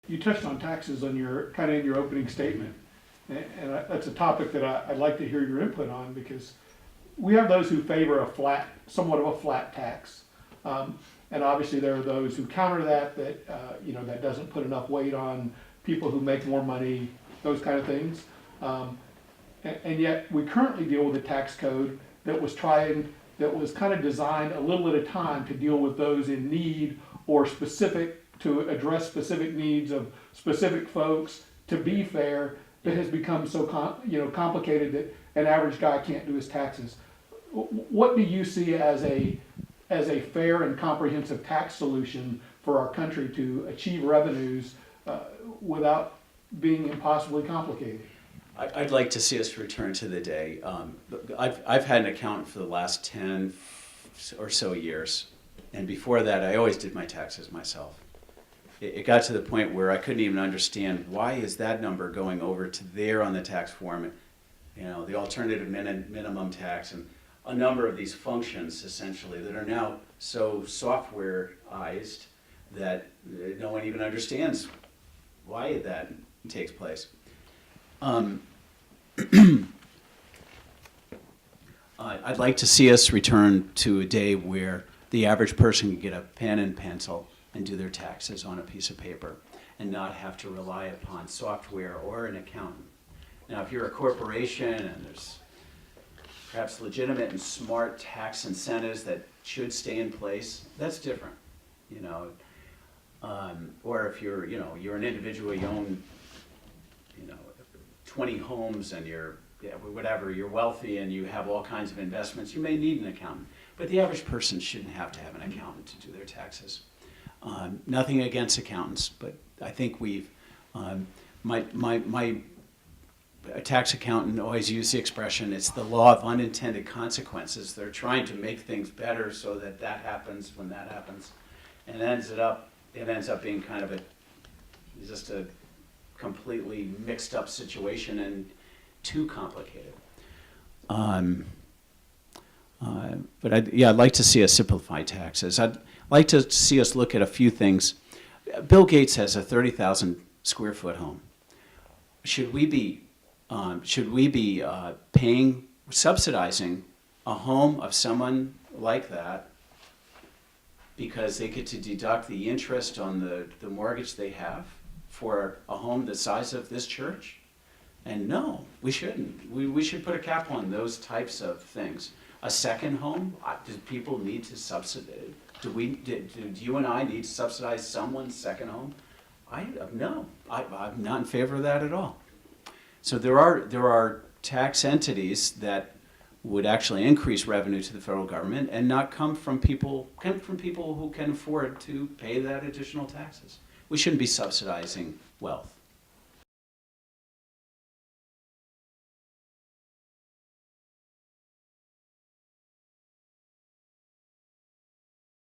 You touched on taxes on kind of in your opening statement. And that's a topic that I'd like to hear your input on, because we have those who favor somewhat of a flat tax. And obviously there are those who counter that that doesn't put enough weight on people who make more money, those kind of things. And yet we currently deal with a tax code that was kind of designed a little at a time to deal with those in need, or to address specific needs of specific folks, to be fair, that has become so complicated that an average guy can't do his taxes. What do you see as a fair and comprehensive tax solution for our country to achieve revenues without being impossibly complicated? I'd like to see us return to the day. I've had an accountant for the last 10 or so years, and before that I always did my taxes myself. It got to the point where I couldn't even understand, why is that number going over to there on the tax form, the alternative minimum tax, and a number of these functions essentially that are now so softwareized that no one even understands why that takes place. I'd like to see us return to a day where the average person can get a pen and pencil and do their taxes on a piece of paper and not have to rely upon software or an accountant. Now, if you're a corporation and there's perhaps legitimate and smart tax incentives that should stay in place, that's different, or if you're an individual, you own 20 homes and you're wealthy and you have all kinds of investments, you may need an accountant. But the average person shouldn't have to have an accountant to do their taxes. Nothing against accountants, but I think my tax accountant always used the expression, it's the law of unintended consequences. They're trying to make things better so that happens when that happens. And it ends up being kind of just a completely mixed up situation and too complicated. But I'd like to see us simplify taxes. I'd like to see us look at a few things. Bill Gates has a 30,000 square foot home. Should we be subsidizing a home of someone like that because they get to deduct the interest on the mortgage they have for a home the size of this church? And no, we shouldn't. We should put a cap on those types of things. A second home, do people need to subsidize? Do you and I need to subsidize someone's second home? No, I'm not in favor of that at all. So there are tax entities that would actually increase revenue to the federal government and not come from people who can afford to pay that additional taxes. We shouldn't be subsidizing wealth.